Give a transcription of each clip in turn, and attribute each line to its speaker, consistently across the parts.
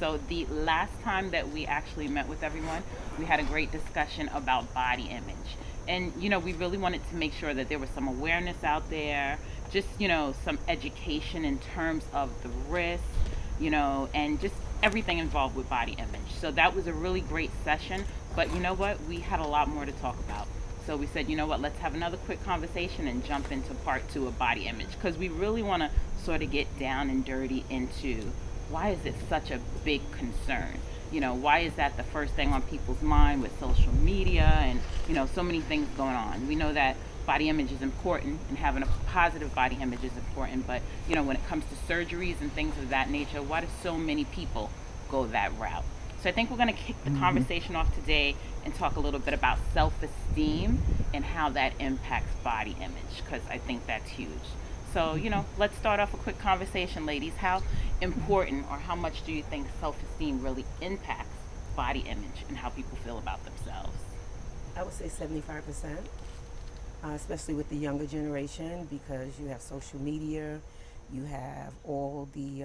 Speaker 1: So the last time that we actually met with everyone, we had a great discussion about body image. And we really wanted to make sure that there was some awareness out there, just, some education in terms of the risks, and just everything involved with body image. So that was a really great session, but you know what? We had a lot more to talk about. So we said, you know what, let's have another quick conversation and jump into part two of body image, because we really want to sort of get down and dirty into why is it such a big concern? Why is that the first thing on people's mind with social media and, so many things going on? We know that body image is important and having a positive body image is important, but, when it comes to surgeries and things of that nature, why do so many people go that route? So I think we're going to kick the conversation off today and talk a little bit about self-esteem and how that impacts body image, because I think that's huge. So, let's start off a quick conversation, ladies. How important or how much do you think self-esteem really impacts body image and how people feel about themselves?
Speaker 2: I would say 75%, especially with the younger generation, because you have social media, you have all the,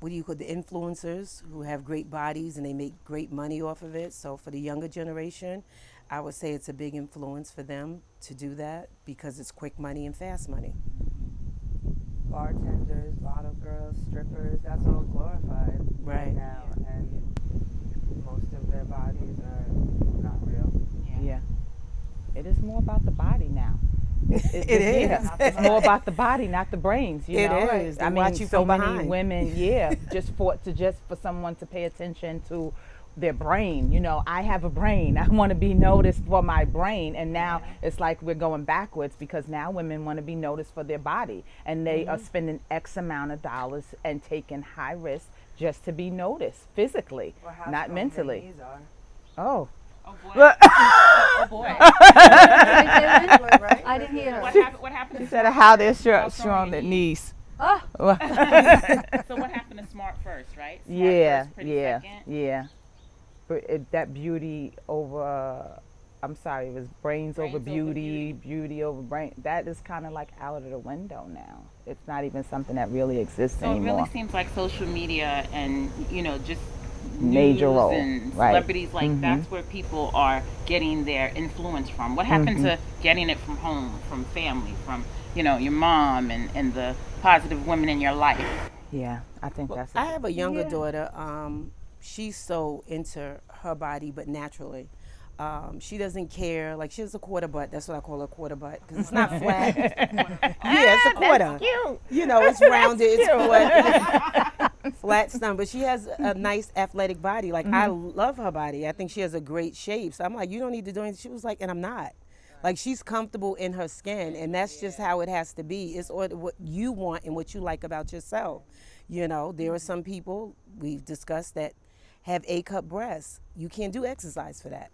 Speaker 2: what do you call the influencers who have great bodies and they make great money off of it. So for the younger generation, I would say it's a big influence for them to do that because it's quick money and fast money.
Speaker 3: Bartenders, bottle girls, strippers, that's all glorified
Speaker 2: Right.
Speaker 3: now, and most of their bodies are not real.
Speaker 4: Yeah. It is more about the body now.
Speaker 2: It is.
Speaker 4: Yeah. It's more about the body, not the brains.
Speaker 2: It
Speaker 4: know?
Speaker 2: is. They
Speaker 4: I mean,
Speaker 2: watch you
Speaker 4: so
Speaker 2: from
Speaker 4: many
Speaker 2: behind.
Speaker 4: women, just for someone to pay attention to their brain. I have a brain. I want to be noticed for my brain, and now it's like we're going backwards because now women want to be noticed for their body, and they are spending X amount of dollars and taking high risk just to be noticed physically,
Speaker 3: Or how
Speaker 4: not
Speaker 3: strong
Speaker 4: mentally.
Speaker 3: their knees are.
Speaker 4: Oh.
Speaker 1: Oh boy. Oh boy.
Speaker 3: Right?
Speaker 5: I didn't hear her.
Speaker 1: What happened?
Speaker 4: She
Speaker 1: to
Speaker 4: said
Speaker 1: Smart
Speaker 4: how
Speaker 1: first?
Speaker 4: they're
Speaker 1: strong
Speaker 4: strong their
Speaker 1: your
Speaker 4: knees.
Speaker 5: Oh,
Speaker 1: So what happened to Smart first, right? Smart
Speaker 4: Yeah,
Speaker 1: first, pretty
Speaker 4: yeah,
Speaker 1: second.
Speaker 4: yeah. But that beauty over, I'm sorry, it was brains over
Speaker 1: Brains over
Speaker 4: beauty, beauty over brain. That is kind of like out of the window now. It's not even something that really exists
Speaker 1: So it
Speaker 4: anymore.
Speaker 1: really seems like social media and just
Speaker 4: Major
Speaker 1: news
Speaker 4: role,
Speaker 1: and
Speaker 4: right.
Speaker 1: celebrities, like that's where people are getting their influence from. What happened to getting it from home, from family, from your mom and the positive women in your life?
Speaker 4: Yeah, I think that's
Speaker 2: I have a younger
Speaker 4: Yeah.
Speaker 2: daughter. She's so into her body, but naturally. She doesn't care. Like, she has a quarter butt. That's what I call a quarter butt because it's not flat. Yeah, it's a quarter.
Speaker 4: Cute.
Speaker 2: It's rounded. It's
Speaker 4: cute.
Speaker 2: flat. Flat stomach. But she has a nice athletic body. Like, I love her body. I think she has a great shape. So I'm like, you don't need to do anything. She was like, and I'm not. Like, she's comfortable in her skin, and that's just how it has to be. It's what you want and what you like about yourself. There are some people we've discussed that have A-cup breasts. You can't do exercise for that.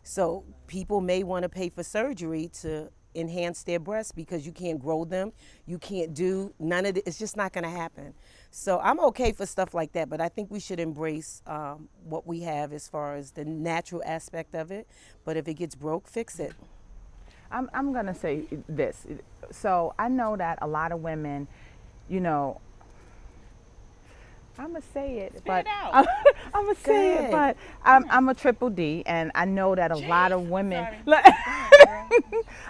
Speaker 2: So people may want to pay for surgery to enhance their breasts because you can't grow them. You can't do none of it. It's just not going to happen. So I'm okay for stuff like that, but I think we should embrace what we have as far as the natural aspect of it. But if it gets broke, fix it.
Speaker 4: I'm going to say this. So I know that a lot of women, I'm going to say it, but
Speaker 1: it out.
Speaker 4: I'm going to say it, but I'm a triple D, and I know that a lot of women,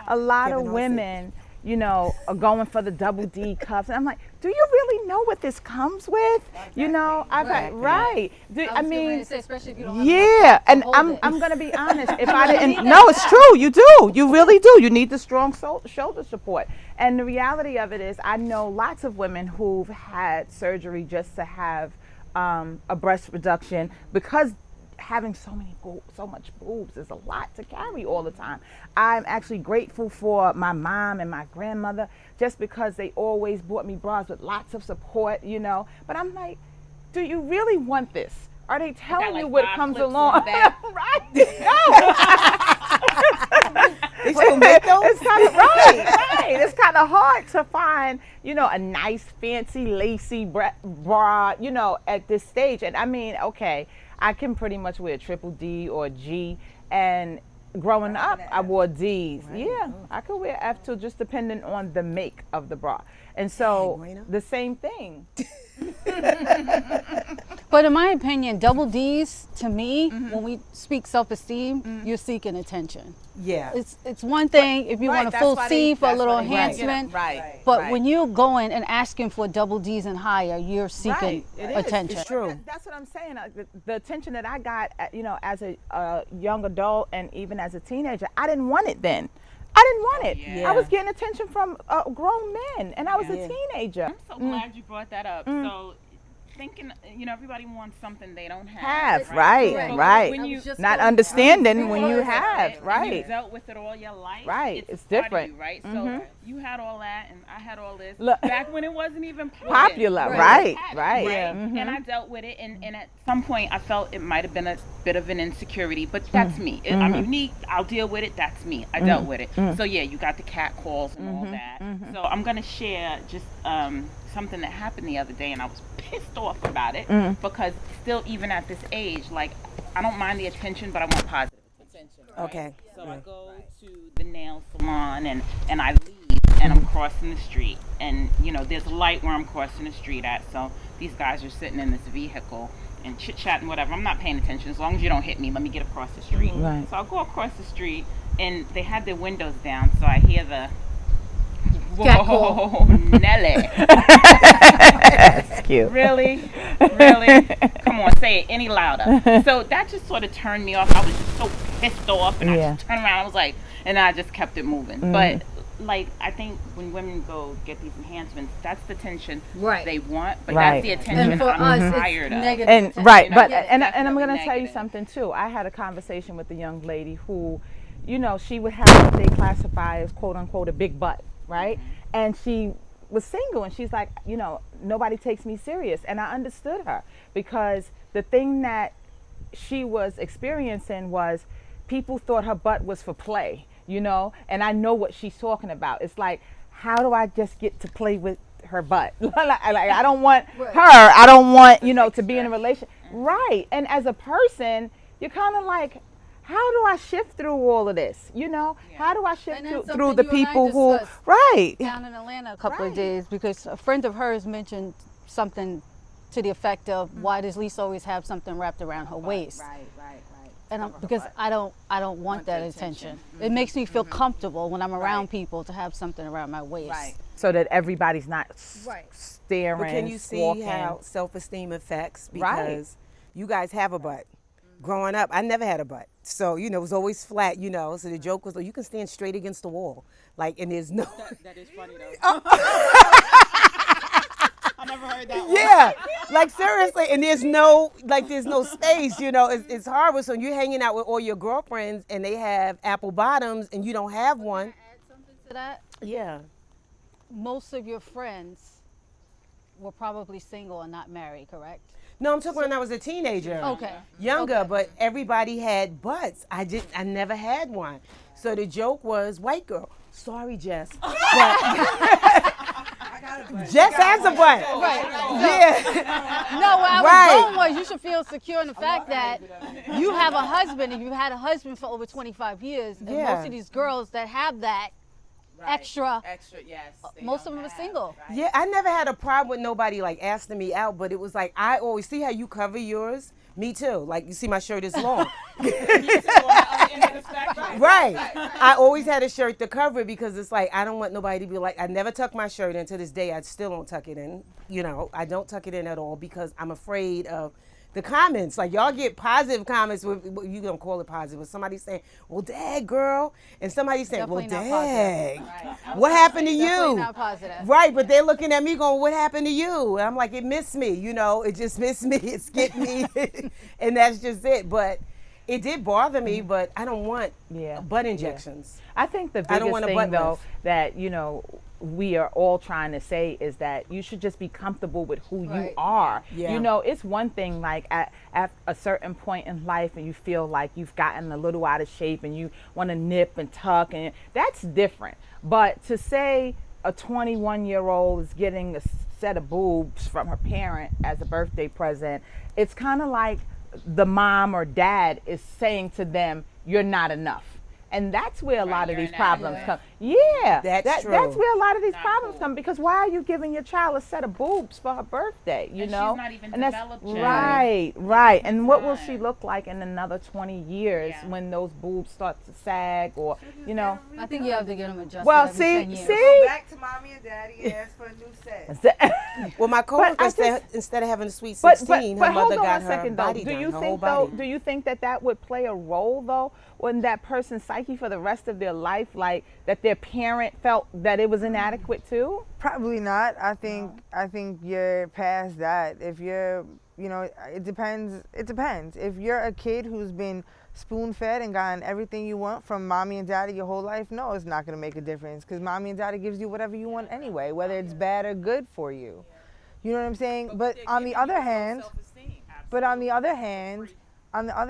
Speaker 4: a lot of
Speaker 2: Kevin
Speaker 4: women, are going for the double D cups. And I'm like, do you really know what this comes with? I've had, right. I mean,
Speaker 5: especially if you don't have
Speaker 4: yeah,
Speaker 5: enough
Speaker 4: and
Speaker 5: to hold
Speaker 4: I'm
Speaker 5: it.
Speaker 4: gonna be honest. If I didn't, no, it's true. You do. You really do. You need the strong shoulder support. And the reality of it is, I know lots of women who've had surgery just to have a breast reduction because having so much boobs is a lot to carry all the time. I'm actually grateful for my mom and my grandmother just because they always bought me bras with lots of support, But I'm like, do you really want this? Are they telling
Speaker 1: like
Speaker 4: you what
Speaker 1: 5
Speaker 4: comes
Speaker 1: clips
Speaker 4: along?
Speaker 1: on that.
Speaker 4: Right?
Speaker 2: They still make those?
Speaker 4: It's kind of right. It's kind of hard to find, a nice, fancy, lacy bra, at this stage. And I mean, okay, I can pretty much wear triple D or G, and growing up, I wore D's.
Speaker 2: Right.
Speaker 4: Yeah, I could wear F2 just depending on the make of the bra. And so
Speaker 2: Dang, Raina.
Speaker 4: the same thing.
Speaker 5: But in my opinion, double D's, to me, when we speak self-esteem, you're seeking attention.
Speaker 2: Yeah.
Speaker 5: It's one thing if you want a full C for a little enhancement,
Speaker 4: Right.
Speaker 5: but when you're going and asking for double D's and higher, you're seeking attention.
Speaker 2: It's true.
Speaker 4: That's what I'm saying. The attention that I got, as a young adult and even as a teenager, I didn't want it then. I didn't want it.
Speaker 1: Yeah.
Speaker 4: I was getting attention from grown men, and I was a teenager.
Speaker 1: I'm so glad you brought that up. So thinking, everybody wants something they don't have.
Speaker 4: Right.
Speaker 1: When you
Speaker 4: Not understanding when you have,
Speaker 1: and
Speaker 4: right.
Speaker 1: you dealt with it all your life,
Speaker 4: Right. It's
Speaker 1: part of
Speaker 4: different.
Speaker 1: you, right? So you had all that, and I had all this
Speaker 4: Look.
Speaker 1: back when it wasn't even
Speaker 4: Popular,
Speaker 1: Right.
Speaker 4: right.
Speaker 1: And I dealt with it, and at some point I felt it might have been a bit of an insecurity, but that's me. I'm unique. I'll deal with it. That's me. I dealt with it. So yeah, you got the cat calls and all that. So I'm gonna share just something that happened the other day, and I was pissed off about it because still, even at this age, like, I don't mind the attention, but I want positive attention. Right?
Speaker 2: Okay.
Speaker 1: So I go to the nail salon and I leave and I'm crossing the street, and there's a light where I'm crossing the street at. So these guys are sitting in this vehicle and chit chatting, whatever. I'm not paying attention. As long as you don't hit me, let me get across the street.
Speaker 4: Right.
Speaker 1: So I'll go across the street, and they had their windows down, so I hear the whoa, Nelly.
Speaker 4: That's cute.
Speaker 1: Really? Come on, say it any louder. So that just sort of turned me off. I was just so pissed off, and I just turned around. I was like, and I just kept it moving. But like, I think when women go get these enhancements, that's the attention they want, but that's the attention
Speaker 5: And for
Speaker 1: I'm
Speaker 5: us,
Speaker 1: tired
Speaker 5: it's
Speaker 1: of.
Speaker 5: negative
Speaker 4: And
Speaker 5: attention.
Speaker 4: right,
Speaker 1: You know,
Speaker 4: but
Speaker 1: yes,
Speaker 4: and I'm
Speaker 1: definitely
Speaker 4: going to tell you
Speaker 1: negative.
Speaker 4: something too. I had a conversation with a young lady who, she would have what they classify as quote unquote a big butt, right? And she was single, and she's like, nobody takes me serious. And I understood her, because the thing that she was experiencing was people thought her butt was for play, and I know what she's talking about. It's like, how do I just get to play with her butt? like, I don't want her, I don't want, to be in a relationship. Right. And as a person, you're kind of like, how do I shift through all of this? How do I shift
Speaker 5: And that's
Speaker 4: through
Speaker 5: something
Speaker 4: the
Speaker 5: you and I
Speaker 4: people who,
Speaker 5: discussed
Speaker 4: right.
Speaker 5: down in Atlanta a couple of days, because a friend of hers mentioned something to the effect of, why does Lisa always have something wrapped around her waist?
Speaker 4: Right.
Speaker 5: And because I don't want that attention. It makes me feel comfortable when I'm around people to have something around my waist.
Speaker 4: Right. So that everybody's not staring,
Speaker 2: But can you see
Speaker 4: walking.
Speaker 2: how self-esteem affects?
Speaker 4: Right.
Speaker 2: Because you guys have a butt. Growing up, I never had a butt. So, it was always flat, So the joke was, you can stand straight against the wall. Like, and there's no...
Speaker 1: That is funny, though. I never heard that one.
Speaker 2: Yeah, like seriously, and there's no space, it's horrible. So you're hanging out with all your girlfriends and they have apple bottoms and you don't have one.
Speaker 5: Add something to that.
Speaker 2: Yeah.
Speaker 5: Most of your friends were probably single and not married, correct?
Speaker 2: No, I'm talking when I was a teenager.
Speaker 5: Okay.
Speaker 2: Younger, but everybody had butts. I never had one. So the joke was, white girl. Sorry, Jess. But Jess has a butt.
Speaker 5: Right.
Speaker 2: Yeah.
Speaker 5: No, what I
Speaker 2: Right.
Speaker 5: was going was, you should feel secure in the fact that you have a husband, and you've had a husband for over 25 years. And
Speaker 2: Yeah.
Speaker 5: most of these girls that have that extra,
Speaker 4: yes.
Speaker 5: most of them are single.
Speaker 2: Yeah, I never had a problem with nobody like asking me out, but it was like, I always see how you cover yours. Me too. Like, you see my shirt is long. Right. I always had a shirt to cover it because it's like, I don't want nobody to be like, I never tuck my shirt in. To this day, I still don't tuck it in. I don't tuck it in at all because I'm afraid of the comments. Like, y'all get positive comments with, you don't call it positive, but somebody saying, well, dag, girl. And somebody saying,
Speaker 5: Definitely
Speaker 2: well,
Speaker 5: not
Speaker 2: dag,
Speaker 5: positive.
Speaker 2: what happened to
Speaker 5: Definitely
Speaker 2: you?
Speaker 5: not positive.
Speaker 2: Right, but they're looking at me going, what happened to you? And I'm like, it missed me, it just missed me, it skipped me, and that's just it. But it did bother me, but I don't want butt injections.
Speaker 4: I think the
Speaker 2: I don't
Speaker 4: biggest
Speaker 2: want a
Speaker 4: thing,
Speaker 2: butt
Speaker 4: though,
Speaker 2: lift.
Speaker 4: that, we are all trying to say is that you should just be comfortable with who you are.
Speaker 2: Yeah.
Speaker 4: It's one thing, like, at a certain point in life and you feel like you've gotten a little out of shape and you want to nip and tuck, and that's different. But to say a 21-year-old is getting a set of boobs from her parent as a birthday present, it's kind of like the mom or dad is saying to them, you're not enough. And that's where a lot of these problems come. Yeah,
Speaker 2: That's true.
Speaker 4: That's where a lot of these
Speaker 1: Not
Speaker 4: problems
Speaker 1: cool.
Speaker 4: come, because why are you giving your child a set of boobs for her birthday? You
Speaker 1: And she's
Speaker 4: know,
Speaker 1: not even
Speaker 4: and that's
Speaker 1: developed yet.
Speaker 4: right.
Speaker 1: Give
Speaker 4: And
Speaker 1: her
Speaker 4: what will she
Speaker 1: time.
Speaker 4: look like in another 20 years
Speaker 1: Yeah.
Speaker 4: when those boobs start to sag, or you know?
Speaker 5: I think you have to get them adjusted
Speaker 4: Well,
Speaker 5: every 10 years.
Speaker 3: Go
Speaker 4: see.
Speaker 3: back to mommy and daddy and ask for a new set.
Speaker 2: Well, my coworker
Speaker 4: I
Speaker 2: said
Speaker 4: just-
Speaker 2: instead of having a sweet
Speaker 4: But
Speaker 2: 16,
Speaker 4: but
Speaker 2: her
Speaker 4: hold
Speaker 2: mother
Speaker 4: on
Speaker 2: got
Speaker 4: a
Speaker 2: her
Speaker 4: second though.
Speaker 2: body
Speaker 4: Do
Speaker 2: done,
Speaker 4: you
Speaker 2: her
Speaker 4: think
Speaker 2: whole
Speaker 4: though?
Speaker 2: body.
Speaker 4: Do you think that that would play a role though in that person's psyche for the rest of their life, like that their parent felt that it was inadequate too?
Speaker 3: Probably not. I think you're past that. If you're, it depends. It depends. If you're a kid who's been spoon fed and gotten everything you want from mommy and daddy your whole life, no, it's not going to make a difference, because mommy and daddy gives you whatever you want anyway, whether it's bad or good for you. You know what I'm saying? But on the other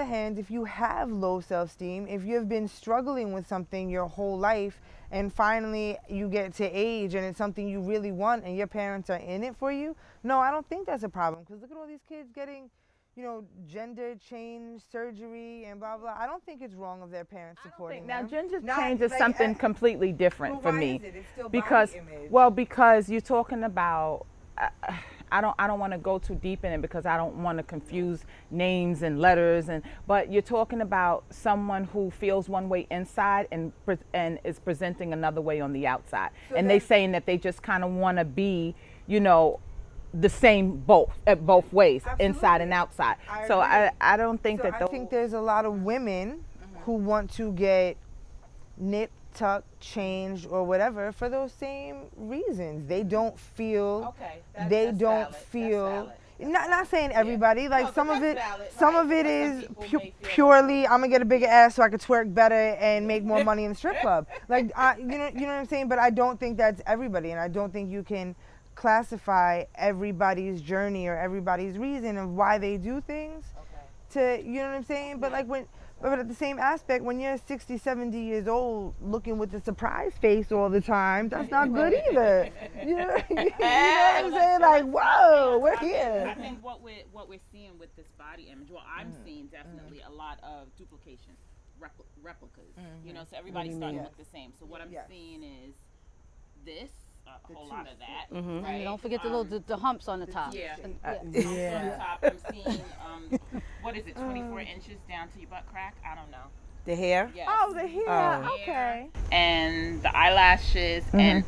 Speaker 3: hand, if you have low self-esteem, if you've been struggling with something your whole life and finally you get to age and it's something you really want and your parents are in it for you, no, I don't think that's a problem. Because look at all these kids getting, gender change surgery and blah, blah. I don't think it's wrong of their parents supporting
Speaker 4: Now,
Speaker 3: them.
Speaker 4: gender
Speaker 3: Not
Speaker 4: change is
Speaker 3: like,
Speaker 4: something completely different
Speaker 3: well,
Speaker 4: for
Speaker 3: why
Speaker 4: me.
Speaker 3: is it? It's still
Speaker 4: Because
Speaker 3: body image.
Speaker 4: because you're talking about I don't want to go too deep in it because I don't want to confuse names and letters, but you're talking about someone who feels one way inside and is presenting another way on the outside, and they saying that they just kind of want to be, the same both ways, inside and outside. So I don't think that
Speaker 3: I think there's a lot of women who want to get nipped, tucked, changed, or whatever for those same reasons. They don't feel. Not saying everybody. Like some of it is purely. I'm gonna get a bigger ass so I can twerk better and make more money in the strip club. Like you know what I'm saying. But I don't think that's everybody, and I don't think you can classify everybody's journey or everybody's reason of why they do things to, you know what I'm saying? But but at the same aspect, when you're 60, 70 years old looking with a surprise face all the time, that's not good either. You know what I'm saying? Like, whoa, we're here.
Speaker 1: I think what we're seeing with this body image, well, I'm seeing definitely a lot of duplications, replicas. So everybody's starting to look the same. So what I'm seeing is this. A whole lot of that. Right?
Speaker 5: And don't forget the humps on the top.
Speaker 1: Yeah.
Speaker 5: And-
Speaker 1: On top, I'm seeing, what is it, 24 inches down to your butt crack? I don't know.
Speaker 2: The hair?
Speaker 1: Yes.
Speaker 4: Oh, the hair.
Speaker 2: Oh.
Speaker 4: Okay.
Speaker 1: And the eyelashes, and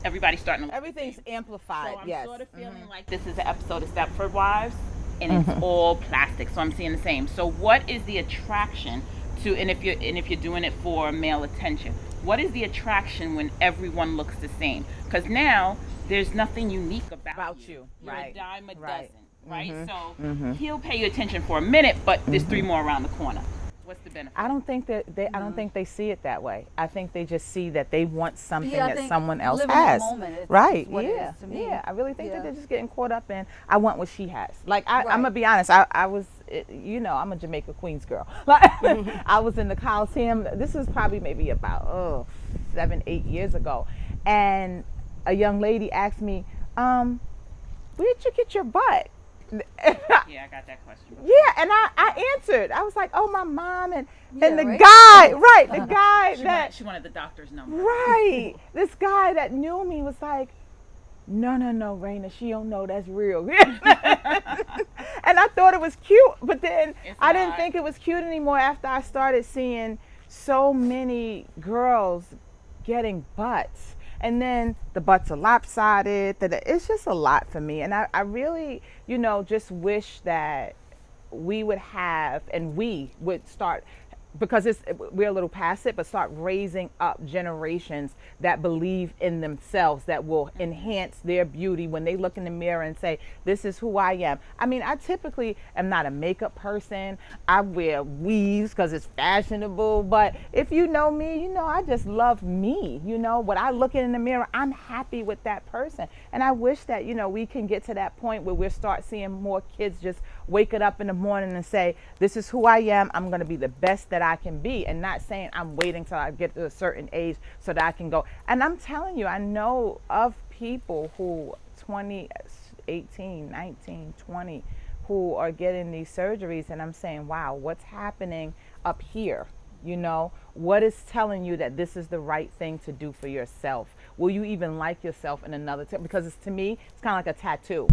Speaker 1: everybody's starting to.
Speaker 4: Everything's amplified.
Speaker 1: So I'm
Speaker 4: yes.
Speaker 1: sort of feeling like this is an episode of Stepford Wives, and it's all plastic. So I'm seeing the same. So what is the attraction to? And if you're doing it for male attention, what is the attraction when everyone looks the same? Because now there's nothing unique about you. You're
Speaker 4: right,
Speaker 1: a dime a
Speaker 4: right.
Speaker 1: dozen, right? So he'll pay you attention for a minute, but there's three more around the corner. What's the benefit?
Speaker 4: I don't think that I don't think they see it that way. I think they just see that they want something
Speaker 5: Yeah, I
Speaker 4: that
Speaker 5: think
Speaker 4: someone else
Speaker 5: living in the
Speaker 4: has.
Speaker 5: moment is
Speaker 4: Right?
Speaker 5: what it
Speaker 4: Yeah.
Speaker 5: is to me.
Speaker 4: Yeah. I really think that
Speaker 5: Yeah.
Speaker 4: they're just getting caught up in. I want what she has. Like I'm
Speaker 5: Right.
Speaker 4: gonna be honest. I was, I'm a Jamaica Queens girl. Like I was in the Coliseum. This was probably maybe about 7, 8 years ago, and a young lady asked me, "Where'd you get your butt?"
Speaker 1: Yeah, I got that question.
Speaker 4: Yeah, and I answered. I was like, "Oh, my mom and
Speaker 5: Yeah,
Speaker 4: the
Speaker 5: right?
Speaker 4: guy, right? The guy
Speaker 1: She wanted the doctor's number.
Speaker 4: right? This guy that knew me was like, no, Raina, she don't know that's real." And I thought it was cute, but then
Speaker 1: It's
Speaker 4: I didn't
Speaker 1: not.
Speaker 4: think it was cute anymore after I started seeing so many girls getting butts. And then the butts are lopsided. It's just a lot for me. And I really, just wish that we would have, and we would start, because we're a little past it, but start raising up generations that believe in themselves, that will enhance their beauty when they look in the mirror and say, this is who I am. I mean, I typically am not a makeup person. I wear weaves because it's fashionable, but if you know me, I just love me. When I look in the mirror, I'm happy with that person. And I wish that, we can get to that point where we'll start seeing more kids just waking up in the morning and say, this is who I am. I'm going to be the best that I can be, and not saying I'm waiting till I get to a certain age so that I can go. And I'm telling you, I know of people who 18, 19, 20 who are getting these surgeries, and I'm saying, wow, what's happening up here? You know, what is telling you that this is the right thing to do for yourself? Will you even like yourself in another because to me, it's kind of like a tattoo.